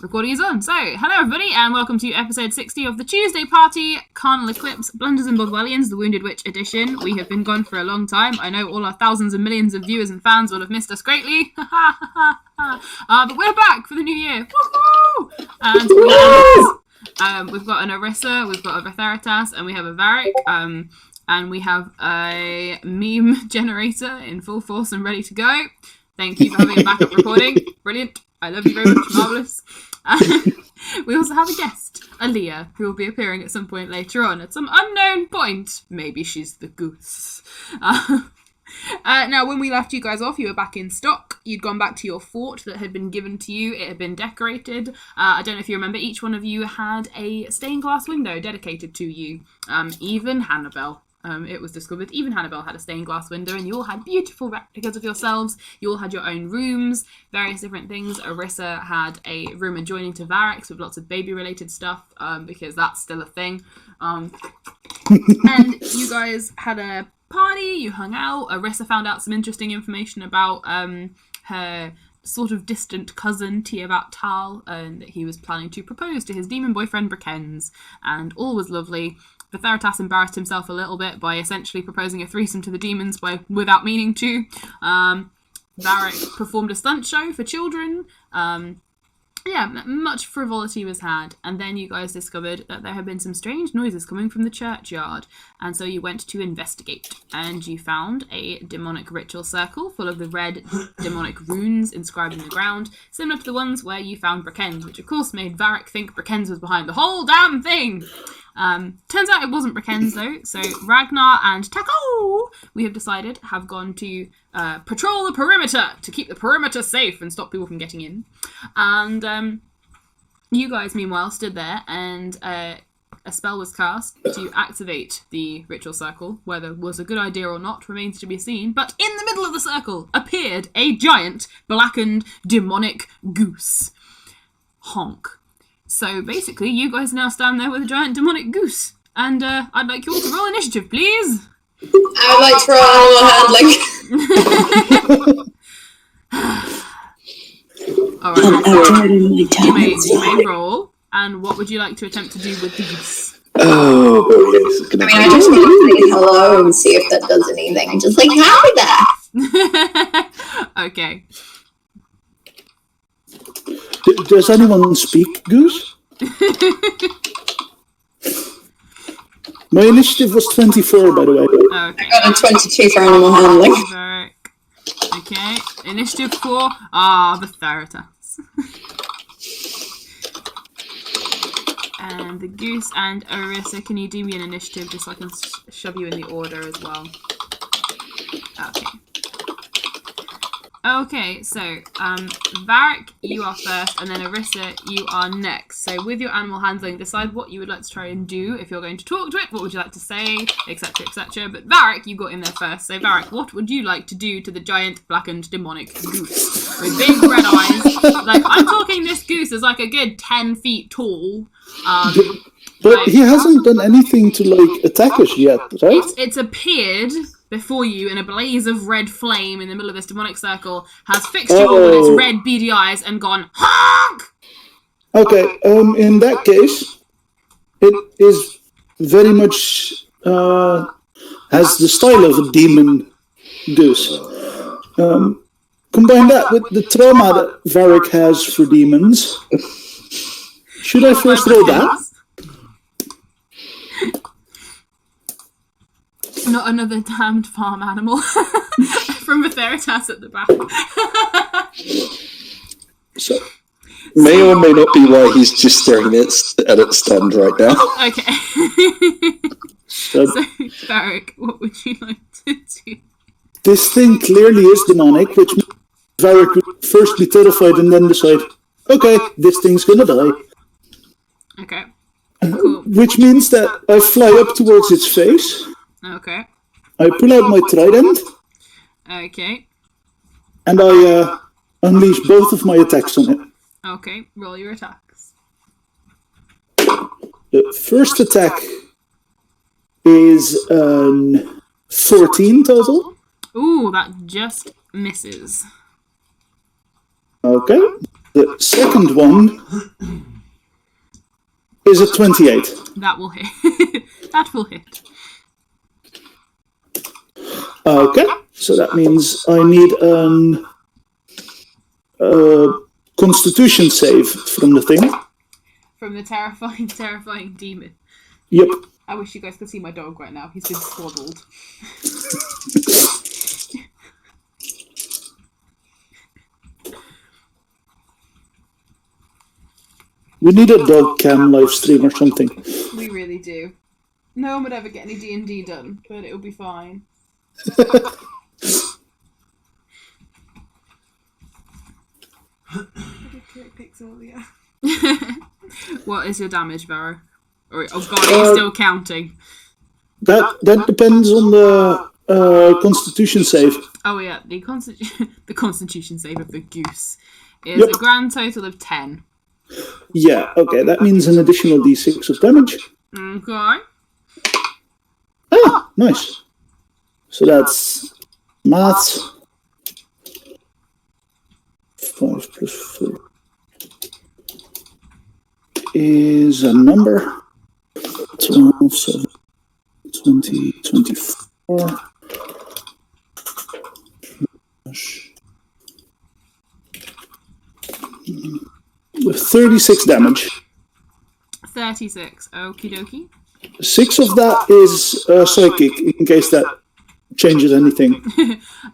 Recording is on. So, hello everybody, and welcome to episode 60 of the Tuesday Party, Carnal Eclipse, Blunders and Bothwellians, the Wounded Witch edition. We have been gone for a long time. I know all our thousands and millions of viewers and fans will have missed us greatly. But we're back for the new year. Woohoo! And we've got an Orisa, we've got a Vetheritas, and we have a Varric. And we have a meme generator in full force and ready to go. Thank you for having a backup recording. Brilliant. I love you very much. Marvellous. We also have a guest, Aaliyah, who will be appearing at some point later on at some unknown point. Maybe she's the Goose. Now, when we left you guys off, you were back in stock. You'd gone back to your fort that had been given to you. It had been decorated. I don't know if you remember, each one of you had a stained glass window dedicated to you. Even Hannibal. It was discovered even Hannibal had a stained glass window, and you all had beautiful replicas of yourselves. You all had your own rooms, various different things. Orisa had a room adjoining to Varric's with lots of baby-related stuff, because that's still a thing. And you guys had a party, you hung out. Orisa found out some interesting information about her sort of distant cousin, Tiavat Tal, and that he was planning to propose to his demon boyfriend, Brakens, and all was lovely. Vetheritas embarrassed himself a little bit by essentially proposing a threesome to the demons without meaning to. Varric performed a stunt show for children. Much frivolity was had. And then you guys discovered that there had been some strange noises coming from the churchyard. And so you went to investigate. And you found a demonic ritual circle full of the red demonic runes inscribed in the ground, similar to the ones where you found Brakens, which of course made Varric think Brakens was behind the whole damn thing. Turns out it wasn't Brakens though, so Ragnar and Taco, we have decided, have gone to patrol the perimeter to keep the perimeter safe and stop people from getting in. And you guys, meanwhile, stood there and a spell was cast to activate the ritual circle. Whether it was a good idea or not remains to be seen, but in the middle of the circle appeared a giant, blackened, demonic goose. Honk. So basically, you guys now stand there with a giant demonic goose. And I'd like you all to roll initiative, please. I would like to roll animal handling. Alright. You may roll. And what would you like to attempt to do with the goose? Oh, this is gonna I just need to say hello and see if that does anything. Just like, hi there! Okay. Does anyone speak Goose? My initiative was 24, by the way. Okay. I got a 22 for animal handling. Okay, initiative 4. Vetheritas. And the Goose and Orisa, can you do me an initiative just so I can shove you in the order as well? Okay. Okay, so, Varric, you are first, and then Orisa, you are next. So with your animal handling, decide what you would like to try and do. If you're going to talk to it, what would you like to say, etc, etc. But Varric, you got in there first. So Varric, what would you like to do to the giant, blackened, demonic goose? With big red eyes. Like, I'm talking this goose is like a good 10 feet tall. But he hasn't done anything to, like, attack us yet, right? It's appeared before you in a blaze of red flame in the middle of this demonic circle, has fixed you all with its red beady eyes and gone, honk! Okay, in that case, it is very much, has the style of a demon goose. Combine that with the trauma that Varric has for demons. Should I first roll that? Not another damned farm animal from Vetheritas at the back. So, may or may not be why he's just staring at it stunned right now. Okay. So, Varric, what would you like to do? This thing clearly is demonic, which means Varric would first be terrified and then decide, okay, this thing's gonna die. Okay. Cool. Which means that I fly up towards its face. Okay. I pull out my trident. Okay. And I unleash both of my attacks on it. Okay, roll your attacks. The first attack is 14 total. Ooh, that just misses. Okay. The second one is a 28. That will hit. That will hit. Okay, so that means I need a Constitution save from the thing. From the terrifying, terrifying demon. Yep. I wish you guys could see my dog right now. He's been swaddled. We need a dog cam live stream or something. We really do. No one would ever get any D&D done, but it'll be fine. What is your damage, Varro? Oh god, are you still counting? That depends on the Constitution save. Oh yeah, the Constitution save of the Goose is a grand total of 10. Yeah, okay, that means an additional d6 of damage. Okay. Ah, nice. So that's maths. 5 plus 4 is a number. 12, 7, 20, 24. With 36 damage. 36. Okie dokie. 6 of that is psychic, in case that changes anything.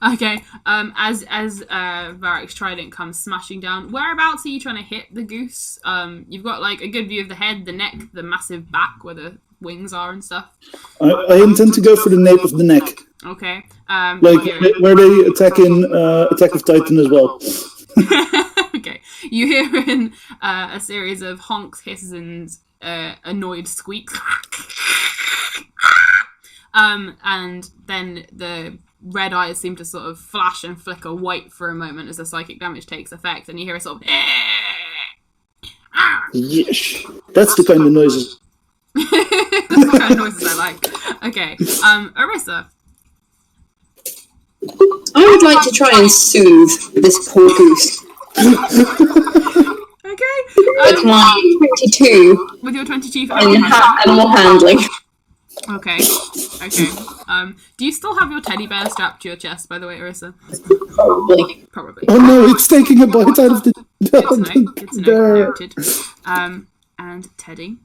Okay. As Varric's trident comes smashing down, whereabouts are you trying to hit the goose? You've got like a good view of the head, the neck, the massive back where the wings are and stuff. I intend to go for the nape of the neck. Okay. Where they attack in Attack of Titan as well. Okay. You hear in a series of honks, hisses, and annoyed squeaks. And then the red eyes seem to sort of flash and flicker white for a moment as the psychic damage takes effect, and you hear a sort of Yes, that's the kind of noises. That's the kind of noises I like. Okay, Arissa. I would like to try and soothe this poor goose. Okay. With my 22 With your 22 for and animal handling. Okay. Do you still have your teddy bear strapped to your chest, by the way, Arissa? Probably. Oh no, it's taking a bite out of the It's noted. And Teddy,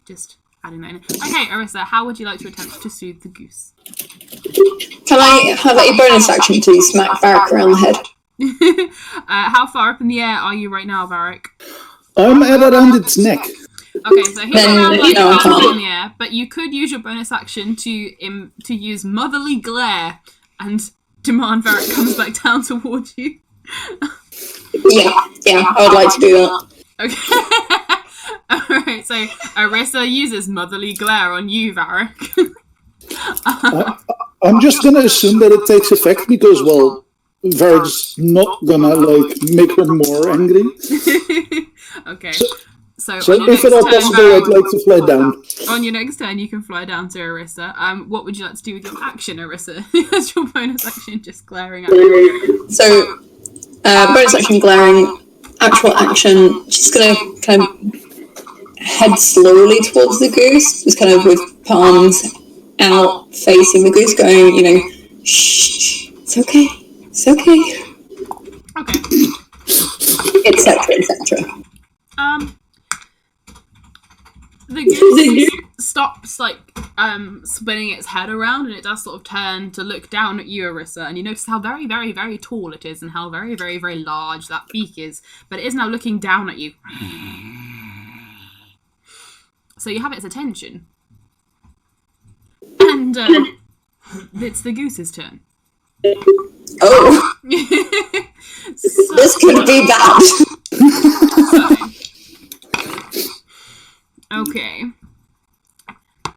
just adding that in. Okay, Arissa, how would you like to attempt to soothe the goose? Can I have a bonus action to smack Varric around the head? How far up in the air are you right now, Varric? I'm at around its neck. Okay, so he's Then, around you know, like I'm in the air, but you could use your bonus action to use Motherly Glare and demand Varric comes back down towards you. Yeah, I would like to do that. Okay. Alright, so Arissa uses Motherly Glare on you, Varric. I'm just gonna assume that it takes effect because, well, Varric's not gonna, make her more angry. Okay. So if at all possible, I'd like to fly down. On your next turn, you can fly down to Arissa. What would you like to do with your action, Arissa? As your bonus action, just glaring at you. So, bonus action glaring, actual action, she's gonna kind of head slowly towards the goose, just kind of with palms out, facing the goose, going, shh, it's okay, Okay. etc. The goose stops, spinning its head around, and it does sort of turn to look down at you, Arissa, and you notice how very, very, very tall it is and how very, very, very large that beak is, but it is now looking down at you. So you have its attention. And it's the goose's turn. Oh, this could be bad. Okay.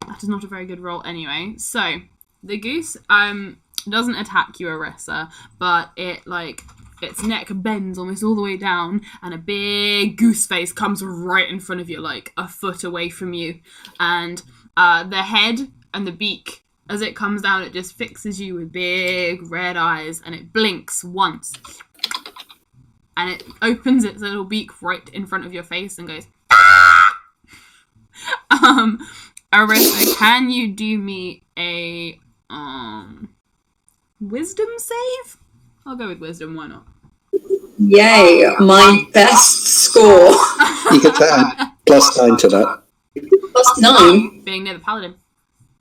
That is not a very good roll anyway. So, the goose doesn't attack you, Arissa, but its neck bends almost all the way down, and a big goose face comes right in front of you, like a foot away from you. And the head and the beak, as it comes down, it just fixes you with big red eyes, and it blinks once. and it opens its little beak right in front of your face and goes. Arissa, can you do me a wisdom save? I'll go with wisdom. Why not? Yay! My best score. You get that. +9 to that. +9. Being near the paladin.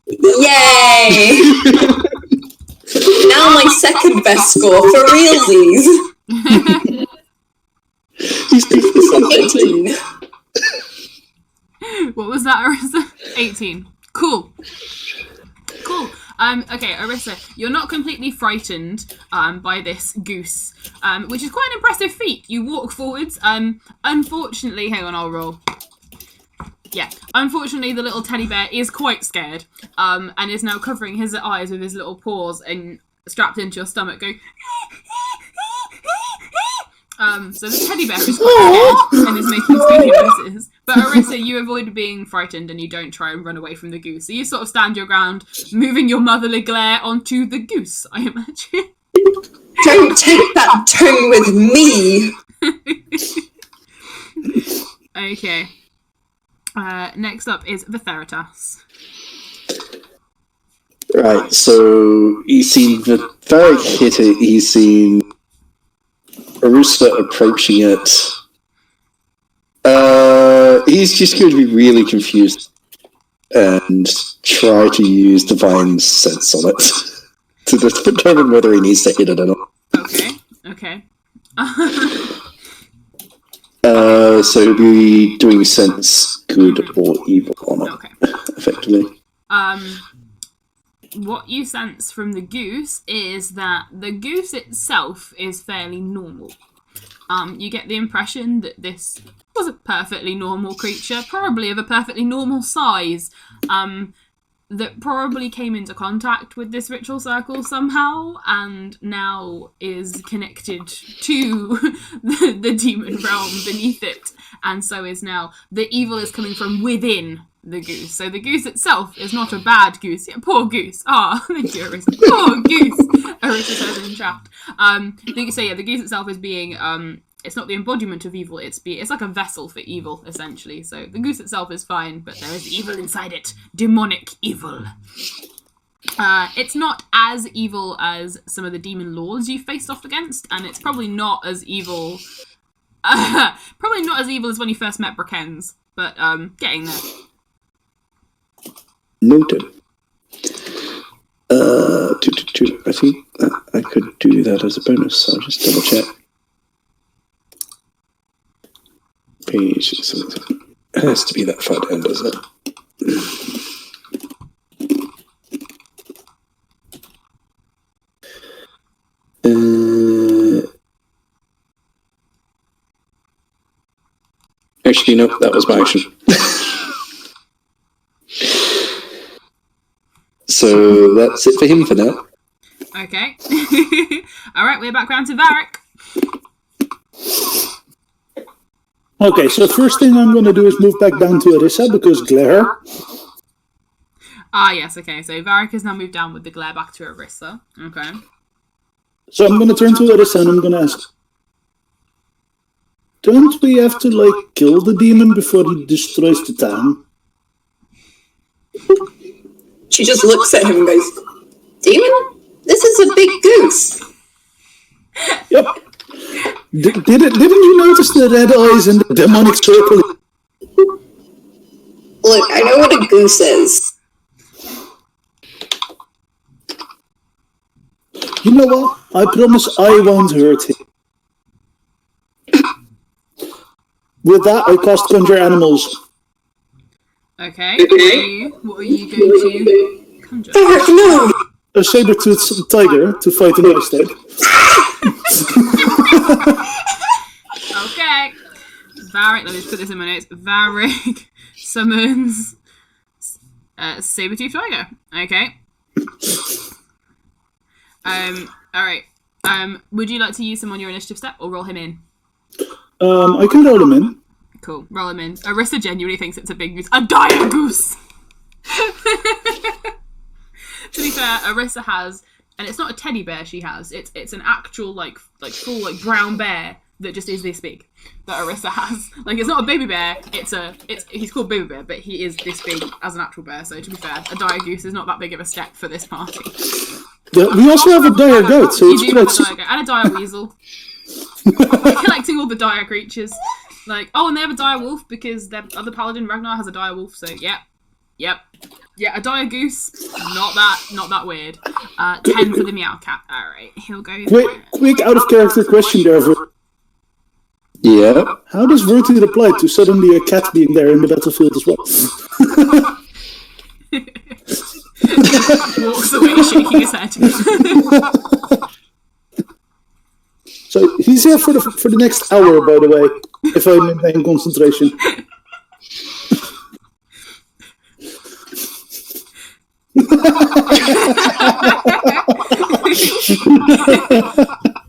Yay! Now my second best score for realsies. He's good for something. 18. What was that, Arissa? 18. Cool. Okay, Arissa, you're not completely frightened by this goose, which is quite an impressive feat. You walk forwards. Unfortunately, hang on, I'll roll. Yeah, unfortunately, the little teddy bear is quite scared, and is now covering his eyes with his little paws and strapped into your stomach, going. So the teddy bear is quite scared and is making squeaky noises. But Arissa, you avoid being frightened and you don't try and run away from the goose. So you sort of stand your ground, moving your motherly glare onto the goose, I imagine. Don't take that tone with me! Okay. Next up is Vitheritas. Right, so he's seen Varric hit it, he's seen Arissa approaching it. He's just going to be really confused and try to use Divine Sense on it to determine whether he needs to hit it or not. Okay. So he'll be doing Sense good or evil on it, Okay. effectively. What you sense from the goose is that the goose itself is fairly normal. You get the impression that this was a perfectly normal creature, probably of a perfectly normal size, that probably came into contact with this ritual circle somehow, and now is connected to the demon realm beneath it, and so is now. The evil is coming from within the goose. So the goose itself is not a bad goose. Yeah, poor goose. Thank you, Arissa. Poor goose. Arissa says in chat. The goose itself is being it's not the embodiment of evil, it's like a vessel for evil, essentially. So the goose itself is fine, but there is evil inside it. Demonic evil. It's not as evil as some of the demon lords you've faced off against, and it's probably not as evil as when you first met Brakens, but getting there. Noted. I think I could do that as a bonus, so I'll just double check. Page 77. It has to be that far down, doesn't it? Actually, no, that was my action. So that's it for him for now. Okay. Alright, we're back round to Varric. Okay, so first thing I'm going to do is move back down to Arissa because glare. Yes, okay. So Varric has now moved down with the glare back to Arissa. Okay. So I'm going to turn to Arissa and I'm going to ask, don't we have to, kill the demon before he destroys the town? She just looks at him and goes, Demon? This is a big goose. Yep. Didn't you notice the red eyes and the demonic circle? Look, I know what a goose is. You know what? I promise I won't hurt him. With that, I cast Conjure Animals. Okay. What are you going to conjure? No! A saber-toothed tiger to fight an ice type. Okay. Varric, let me just put this in my notes. Varric summons saber-toothed tiger. Okay. Alright. Would you like to use him on your initiative step or roll him in? I can roll him in. Cool, roll him in. Arissa genuinely thinks it's a big goose. A dire goose! To be fair, Arissa has, and it's not a teddy bear she has, it's an actual, full, brown bear that just is this big that Arissa has. Like, it's not a baby bear, he's called Baby Bear, but he is this big as an actual bear, so to be fair, a dire goose is not that big of a step for this party. Yeah, we also have a dire goat, so You it's do have a quite... dire goat, and a dire weasel. We're collecting all the dire creatures. Like, oh, and they have a dire wolf, because their other paladin, Ragnar, has a dire wolf, so yep. Yeah, a dire goose, not that weird. 10 for the meow cat. Alright, he'll go... Quick out of character question there, Vert. Yeah. How does Vertu apply to suddenly a cat being there in the battlefield as well? Walks away shaking his head. So he's here for the next hour, by the way, if I maintain concentration.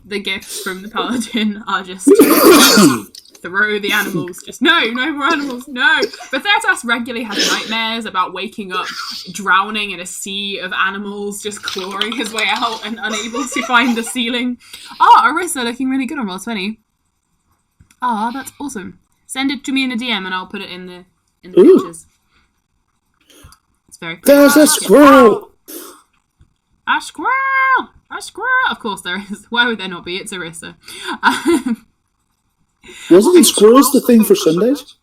The gifts from the paladin are just to throw the animals. Just no more animals, no. But Theratas regularly has nightmares about waking up, drowning in a sea of animals, just clawing his way out and unable to find the ceiling. Arissa looking really good on Roll20. That's awesome. Send it to me in a DM and I'll put it in the pictures. It's very cool. There's a squirrel! A squirrel! A squirrel! Of course there is. Why would there not be? It's Arissa. Wasn't squirrels the thing for Sundays?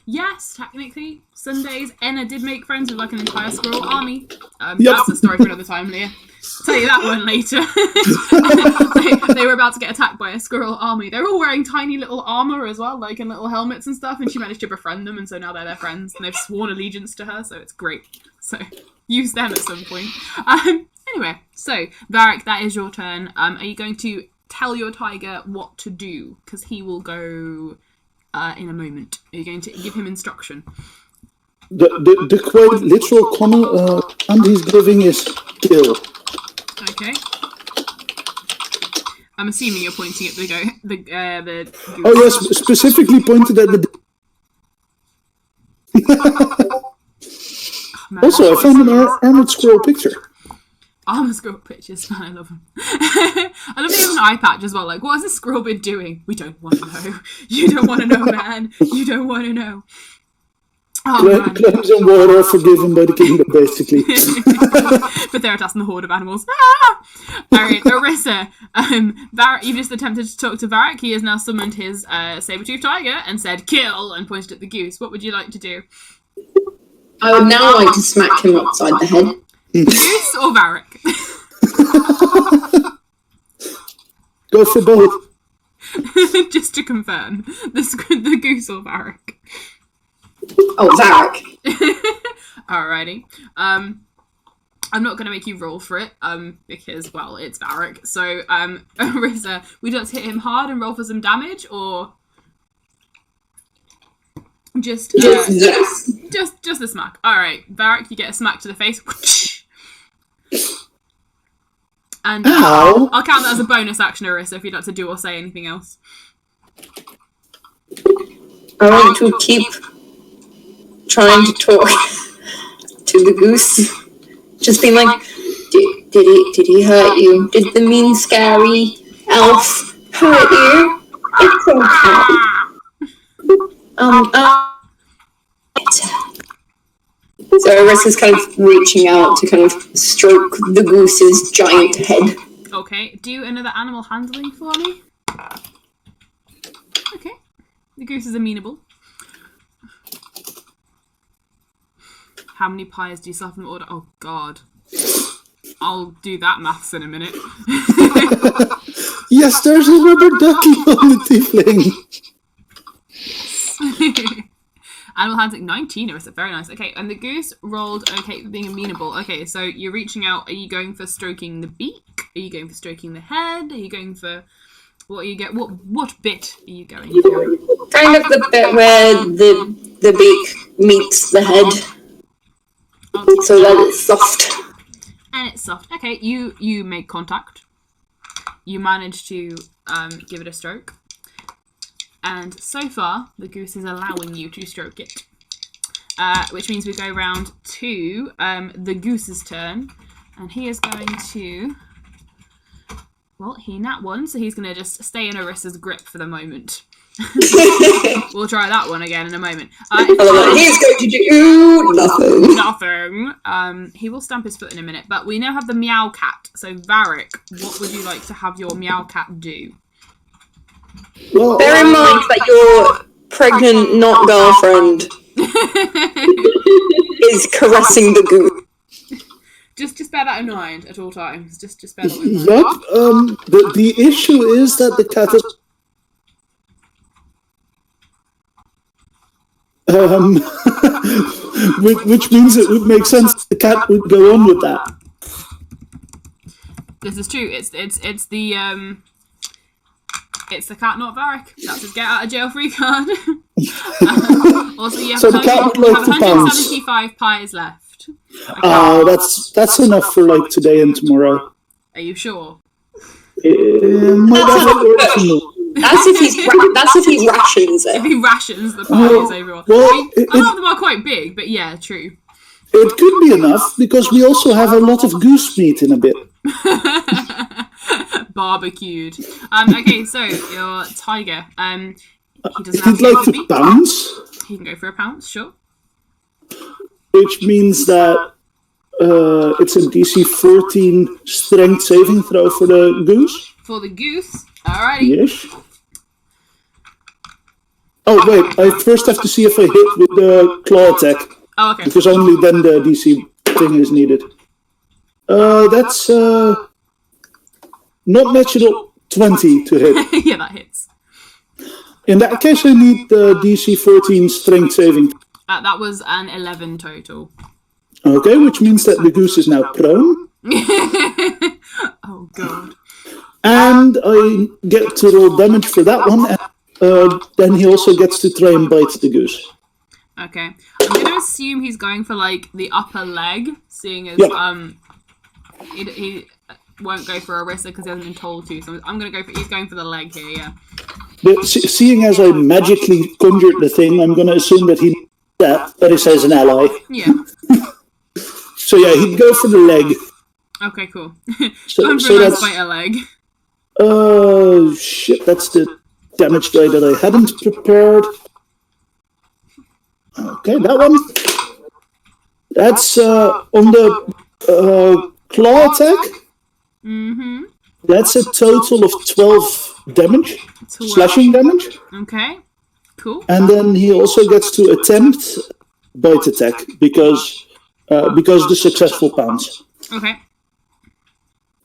Yes, technically. Sundays, Enna did make friends with like an entire squirrel army. Yep. That's a story for another time, Leah. Tell you that one later. they were about to get attacked by a squirrel army. They're all wearing tiny little armour as well, like, and little helmets and stuff, and she managed to befriend them, and so now they're their friends, and they've sworn allegiance to her, so it's great. So, use them at some point. Anyway, so, Varric, that is your turn. Are you going to tell your tiger what to do? Because he will go in a moment. Are you going to give him instruction? The quite literal command he's giving is kill. Okay. I'm assuming you're pointing at the goose. Oh yes, specifically pointed at the... Man, Also, I found an armored squirrel picture. Armored squirrel pictures, man, I love them. I love that he has an eye patch as well, like, what has this squirrel been doing? We don't want to know. You don't want to know, man. You don't want to know. Claims on water are forgiven by the kingdom, basically. But Theratas and the horde of animals. Alright, Arissa. You've just attempted to talk to Varric. He has now summoned his saber-toothed tiger and said, kill, and pointed at the goose. What would you like to do? I would now like to smack him upside the head. Goose or Varric? Go for both. Just to confirm. The goose or Varric? Oh, Varric. Alrighty. I'm not going to make you roll for it, because, well, it's Varric. So, Arissa, would you like to hit him hard and roll for some damage, or just a smack? Alright, Varric, you get a smack to the face. And I'll count that as a bonus action, Arissa, if you'd like to do or say anything else. I want to keep trying to talk to the goose. Just being like, did he hurt you? Did the mean, scary elf hurt you? It's okay. So Arissa's kind of reaching out to kind of stroke the goose's giant head. Okay, do another animal handling for me. Okay, the goose is amenable. How many pies do you still have in order? Oh god. I'll do that maths in a minute. Yes, there's a rubber ducky on the tiefling. Animal handling 19, Arissa, very nice. Okay, and the goose rolled okay for being amenable. Okay, so you're reaching out. Are you going for stroking the beak? Are you going for stroking the head? Are you going for what bit are you going for? Kind of the bit where the beak meets the head. Okay. So that it's soft. And it's soft. Okay, you make contact. You manage to give it a stroke. And so far, the goose is allowing you to stroke it. Which means we go round to the goose's turn. And he is going to Well, he nat one, so he's going to just stay in Arissa's grip for the moment. We'll try that one again in a moment. He's going to do nothing. Nothing. He will stamp his foot in a minute, but we now have the meow cat. So, Varric, what would you like to have your meow cat do? Well, Bear in mind that your pregnant not girlfriend is caressing the goose. Just bear that in mind at all times. Just bear that in mind. Yep. The issue is that the cat is. Which means it would make sense the cat would go on with that. This is true. It's the cat, not Varric. That's his get out of jail free card. Also, you have, So the cat would like to bounce. 175 pies left. That's enough for like today and tomorrow. Are you sure? That's if he rations If it. he rations the pies overall. Well, A lot of them are quite big, but yeah, true. It could be enough because we also have a lot of goose meat in a bit. Barbecued. Okay, so your tiger. He doesn't have He'd like to to bounce, He can go for a pounce, sure. which means that it's a DC 14 strength saving throw for the goose. For the goose. Alrighty. Yes. Oh wait, I first have to see if I hit with the claw attack, Oh, okay. because only then the DC thing is needed. That's not natural 20 to hit. Yeah, that hits. In that case, I need the DC 14 strength saving. That was an 11 total. Okay, which means that the goose is now prone, Oh, God. and I get to roll damage for that one, and then he also gets to try and bite the goose. Okay. I'm going to assume he's going for, like, the upper leg, seeing as, Yeah. he won't go for Arissa because he hasn't been told to, so I'm going to go for, he's going for the leg here, yeah. But seeing as I magically conjured the thing, I'm going to assume that he Arissa is an ally. Yeah. So yeah, he'd go for the leg. Okay, cool. So- Going for so a nice that's- bite a leg. Shit, that's the damage die that I hadn't prepared. Okay, that one. That's on the claw attack. Mm-hmm. That's a total of 12 damage, slashing damage. Okay. Cool. And then he also gets to attempt bite attack because the successful pounce. Okay.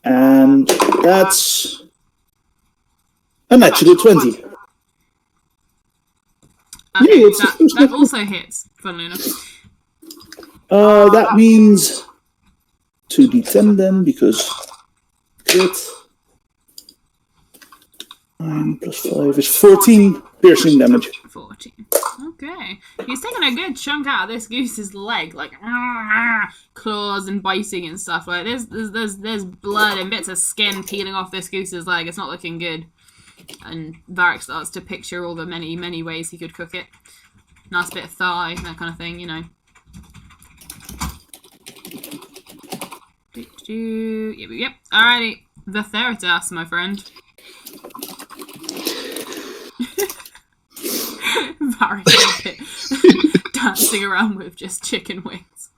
And that's a natural 20. Okay, it's the first that one. also hits, funnily enough. That means 2d10 then, because crit. 9 plus 5 is 14 piercing damage. 14. Okay. He's taking a good chunk out of this goose's leg, like claws and biting and stuff. Like there's blood and bits of skin peeling off this goose's leg. It's not looking good. And Varric starts to picture all the many ways he could cook it. Nice bit of thigh, that kind of thing, you know. Yep. Alrighty. The Theritas, my friend. Varric dancing around with just chicken wings.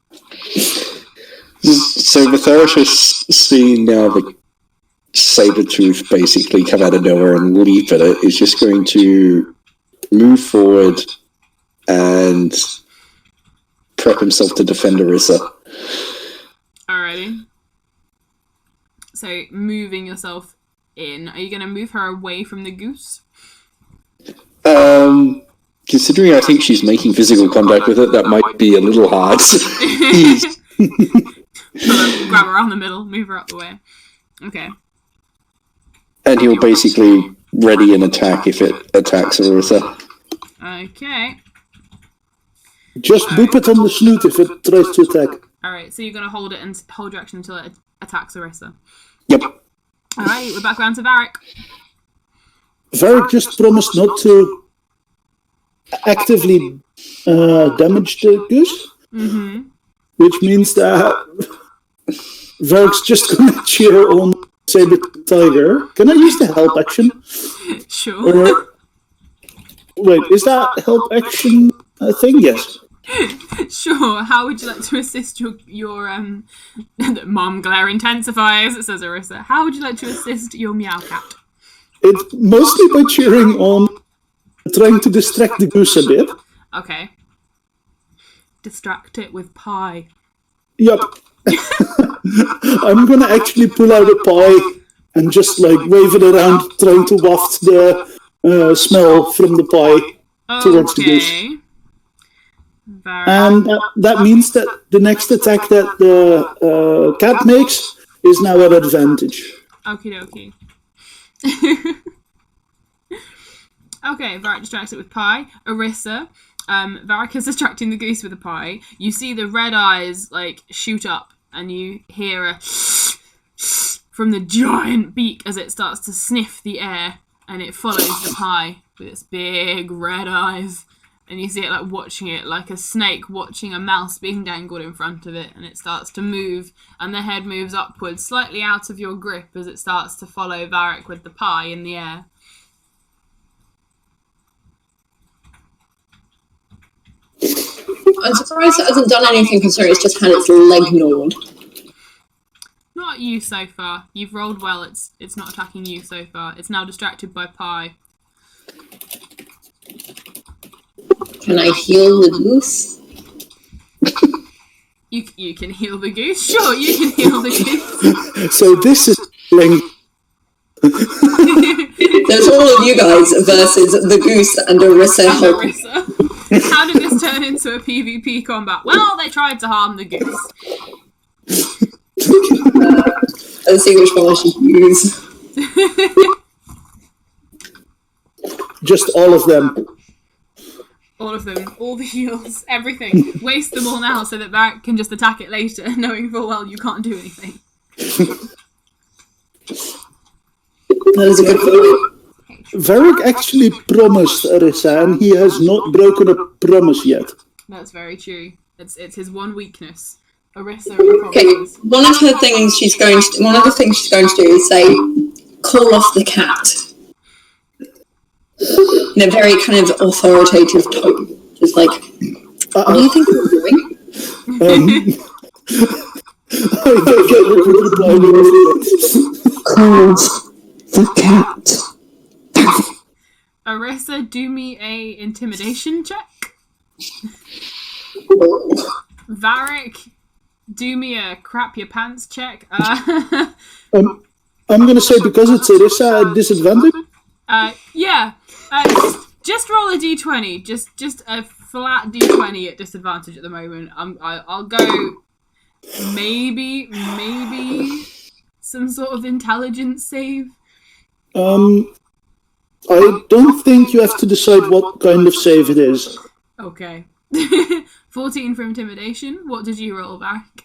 So the therapist, seeing now the saber-tooth basically come out of nowhere and leap at it, is just going to move forward and prep himself to defend Arissa. Alrighty. So, moving yourself in. Are you going to move her away from the goose? Considering I think she's making physical contact with it, that might be a little hard. Grab her around the middle, move her up the way. Okay. And he'll basically ready an attack if it attacks Arissa. Okay. Just boop it on the snoot if it tries to attack. Alright, so you're going to hold it and hold your action until it attacks Arissa. Yep. Alright, we're back around to Varric. Varric just promised not to actively damage the goose, which means that Varric's just going to cheer on saber tiger. Can I use the help action? Sure. Or wait, is that help action a thing? Yes. Sure. How would you like to assist your mom glare intensifies, says Arissa. How would you like to assist your meow cat? It's mostly by cheering on, trying to distract the goose a bit. Okay. Distract it with pie. Yep. I'm gonna actually pull out a pie and just like wave it around, trying to waft the smell from the pie towards the goose. And that means that the next attack that the cat makes is now at advantage. Okie dokie. Okay, Varric distracts it with pie. Arissa, Varric is distracting the goose with a pie. You see the red eyes like shoot up, and you hear a from the giant beak as it starts to sniff the air, and it follows the pie with its big red eyes. And you see it like watching it like a snake watching a mouse being dangled in front of it, and it starts to move, and the head moves upwards, slightly out of your grip as it starts to follow Varric with the pie in the air. I'm surprised it hasn't done anything considering it's just had its leg gnawed. Not you so far. You've rolled well, it's not attacking you so far. It's now distracted by pie. Can I heal the goose? You can heal the goose? Sure, you can heal the goose. So this is like There's all of you guys versus the goose and Arissa helping. How did this turn into a PvP combat? Well, they tried to harm the goose. Let's see which one I should use. just all of them. All of them, all the heals, everything. Waste them all now so that Varric can just attack it later, knowing full well you can't do anything. That is a good point. Varric actually promised Arissa, and he has not broken a promise yet. That's very true. It's his one weakness. Arissa Okay, one of the things she's going to do is say, "Call off the cat," in a very kind of authoritative tone, just like, "What do you think you're doing?" I don't get what you're replying with. Call off the cat. Arissa, do me a intimidation check. Varric, do me a crap your pants check. I'm going to say because it's Arissa at disadvantage. Yeah. Just roll a d20. Just a flat d20 at disadvantage at the moment. I'll go maybe some sort of intelligence save. I don't think you have to decide what kind of save it is. Okay. 14 for intimidation. What did you roll, Varric?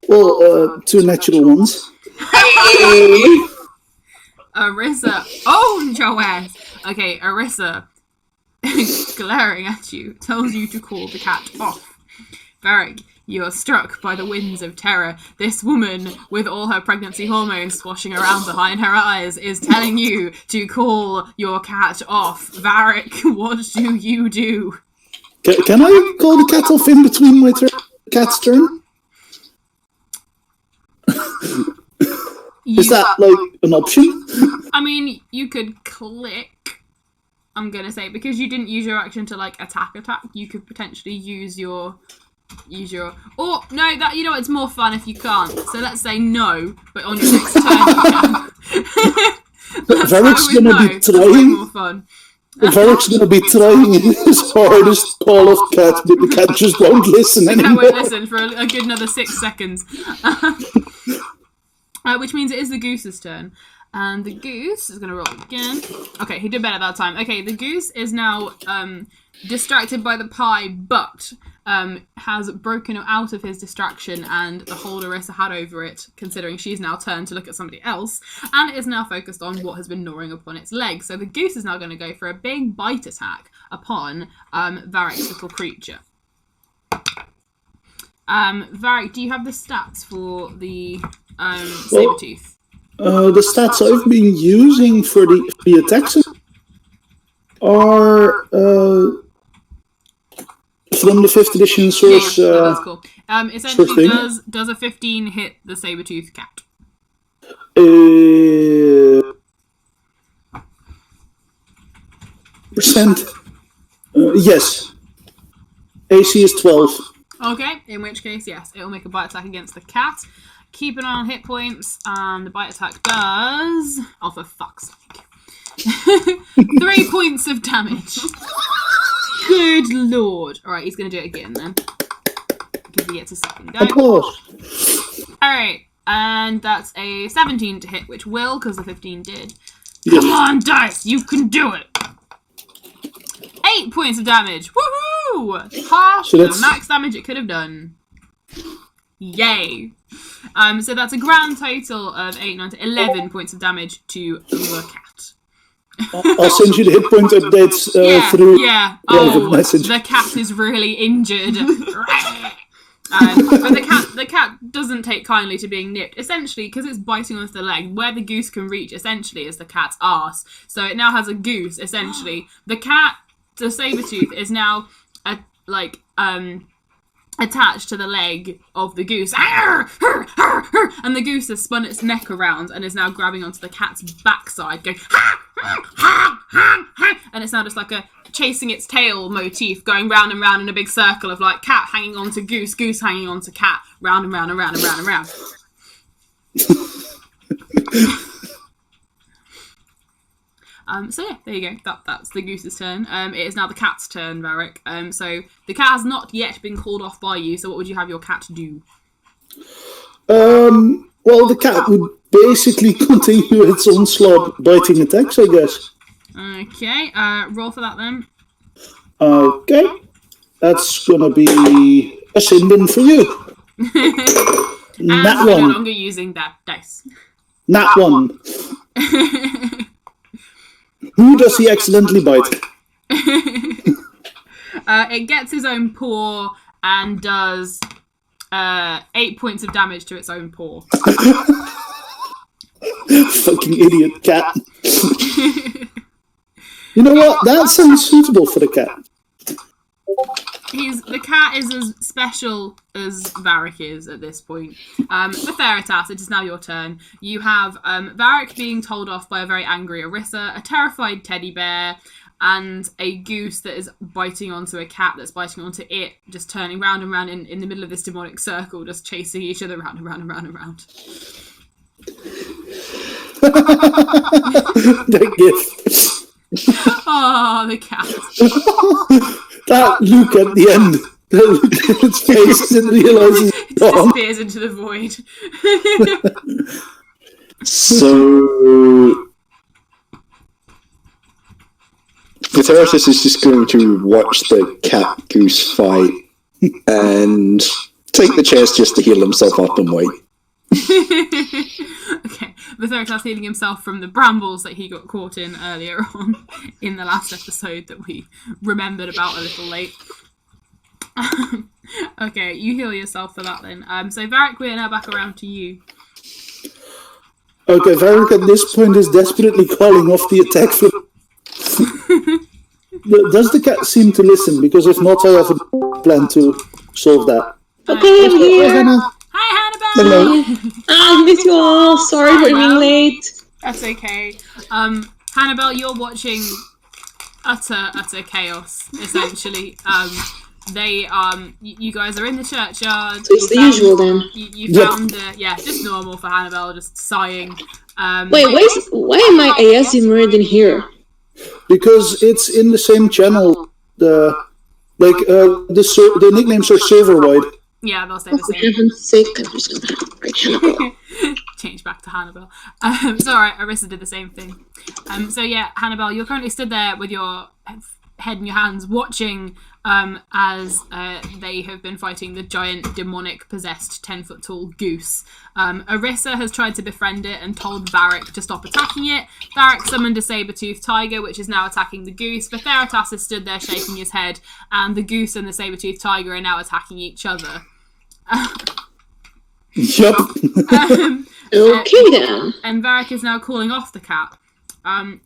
Well, 2 natural ones. Hey. Arissa. Oh, Joanne. Okay, Arissa, glaring at you, tells you to call the cat off. Varric, you are struck by the winds of terror. This woman, with all her pregnancy hormones swashing around behind her eyes, is telling you to call your cat off. Varric, what do you do? Can I call the cat off in between my cat's turn? Is that, like, an option? I mean, you could click, I'm going to say, because you didn't use your action to, like, attack, you could potentially use your... Or, no, that, you know, it's more fun if you can't. So let's say no, but on your next turn you can. Varric's going to be trying... more fun. Varric's going to be trying his hardest to call off cat, but the cat just won't listen anymore. I won't listen for a good another 6 seconds. Which means it is the goose's turn. And the goose is going to roll again. Okay, he did better that time. Okay, the goose is now distracted by the pie, but has broken out of his distraction and the hold Arissa had over it, considering she's now turned to look at somebody else, and is now focused on what has been gnawing upon its leg. So the goose is now going to go for a big bite attack upon Varric's little creature. Varric, do you have the stats for the Sabertooth? The stats I've been using for the attacks are from the 5th edition source. Yeah, that's cool. Essentially, thing. does a 15 hit the saber-toothed cat? Percent. Yes. AC is 12. Okay, in which case, yes, it will make a bite attack against the cat. Keep an eye on hit points. The bite attack does... Oh, for fuck's sake. 3 points of damage. Good lord. Alright, he's going to do it again then. Because he gets a second go. Of course. Alright, and that's a 17 to hit, which will, because the 15 did. Yes. Come on, dice! You can do it! 8 points of damage. Woohoo! Half So the that's- max damage it could have done. Yay. So that's a grand total of 8, 9, 11 points of damage to the cat. I'll send you the hit point updates through Yeah. relevant Oh, message. the cat is really injured. But the cat doesn't take kindly to being nipped. Essentially, because it's biting onto the leg, where the goose can reach, essentially, is the cat's arse. So it now has a goose, essentially. The cat, the saber-tooth, is now, attached to the leg of the goose. And the goose has spun its neck around and is now grabbing onto the cat's backside, going, and it's now just like a chasing its tail motif, going round and round in a big circle of like cat hanging on to goose, goose hanging on to cat, round and round and round and round and round. So yeah, there you go. That's the goose's turn. It is now the cat's turn, Varric. So the cat has not yet been called off by you. So what would you have your cat do? Well, the cat would basically continue its onslaught biting attacks, I guess. Okay, roll for that then. Okay. That's gonna be a sin bin for you. And Nat we're no 1. longer using that dice. Nat 1. Who does he accidentally bite? It gets his own paw and does 8 points of damage to its own paw. Fucking idiot cat. You know what? That sounds suitable for the cat. The cat is as special as Varric is at this point. For Theritas, it is now your turn. You have Varric being told off by a very angry Orisa, a terrified teddy bear, and a goose that is biting onto a cat that's biting onto it, just turning round and round in the middle of this demonic circle, just chasing each other round and round and round and round. That gift. Oh, the cat. That look at the end. That look at its face and realises It disappears into the void. So Vitheratus is just going to watch the cat goose fight and take the chance just to heal himself up and wait. Okay, Vitheritas healing himself from the brambles that he got caught in earlier on in the last episode that we remembered about a little late. Okay, you heal yourself for that then. So Varric, we're now back around to you. Okay, Varric at this point is desperately calling off the attack for... Does the cat seem to listen? Because if not, I have a plan to solve that. Okay, I'm here. Hi, Hannibal! Hello. I miss you all. Sorry for being late. That's okay. Hannibal, you're watching utter chaos, essentially. You guys are in the churchyard. So it's the usual then. You found, just normal for Hannibal, just sighing. Wait, why am I AS immersed in here? Because it's in the same channel. The nicknames are server-wide. Yeah, they'll stay the For same. heaven's sake, I'm just gonna break Hannibal. Change back to Hannibal. It's alright, Orisa did the same thing. So yeah, Hannibal, you're currently stood there with your head in your hands, watching as they have been fighting the giant, demonic, possessed, 10-foot-tall goose. Orisa has tried to befriend it and told Varric to stop attacking it. Varric summoned a saber-toothed tiger, which is now attacking the goose. But Theritas has stood there shaking his head, and the goose and the saber-toothed tiger are now attacking each other. Yup. Okay then. And Varric is now calling off the cat.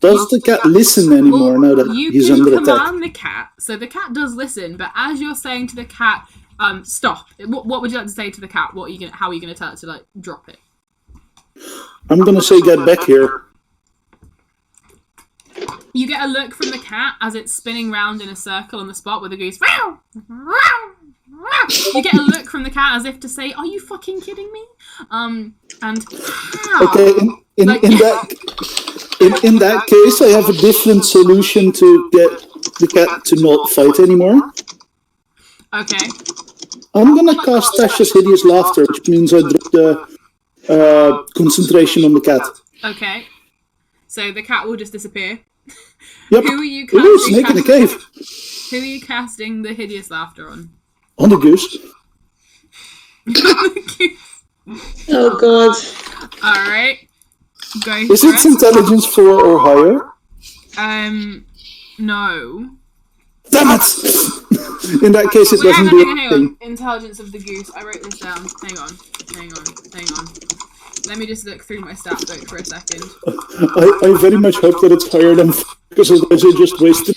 Does the cat listen anymore now that you he's can under attack? command the cat, so the cat does listen. But as you're saying to the cat, stop. What would you like to say to the cat? How are you gonna tell it to like drop it? I'm gonna say get back here. You get a look from the cat as it's spinning round in a circle on the spot with the goose. You get a look from the cat as if to say, "Are you fucking kidding me?" Okay, in that case, I have a different solution to get the cat to not fight anymore. Okay. I'm gonna cast Tasha's Hideous Laughter, which means I drop the concentration on the cat. Okay. So the cat will just disappear. Yep. Who are you Ooh, casting? snake in a cave. Who are you casting the Hideous Laughter on? On the goose. Oh god. Alright. Go Is for it intelligence 4 or higher? No. Damn it! In that case, it Wait, doesn't hang do on. anything. Intelligence of the goose. I wrote this down. Hang on. Let me just look through my stat book for a second. I very much hope that it's higher than 4, because otherwise I just wasted.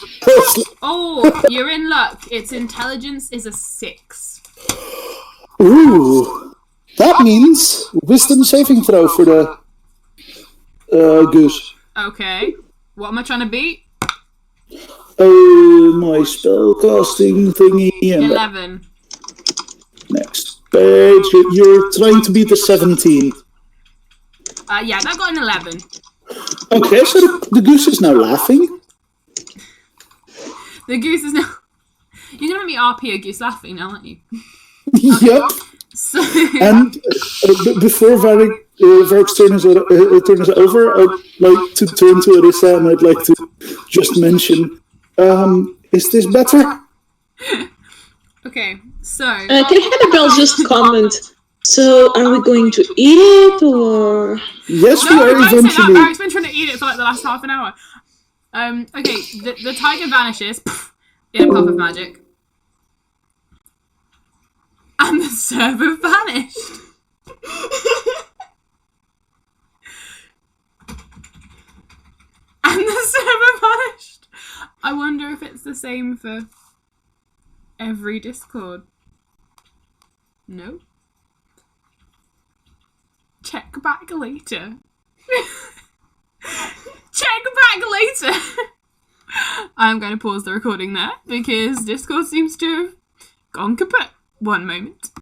Oh, you're in luck. Its intelligence is a 6. Ooh, that means wisdom saving throw for the goose. Okay. What am I trying to beat? Oh, my spell casting thingy. And 11. next page, you're trying to beat the 17. Yeah, that got an 11. Okay, so the goose is now laughing. The goose is now... You're going to make me RP a goose laughing now, aren't you? Yep. So... And before Varric's turn is over, I'd like to turn to Arissa and I'd like to just mention, is this better? Okay, so... Can Annabelle just comment? So, are we going to eat it, or...? Yes, No, we are don't say that. eventually. Varric's been trying to eat it for like the last half an hour. Okay, the tiger vanishes in a puff of magic. And the server vanished. And the server vanished. I wonder if it's the same for every Discord. No. Check back later. Check back later. I'm going to pause the recording there because Discord seems to have gone kaput. One moment.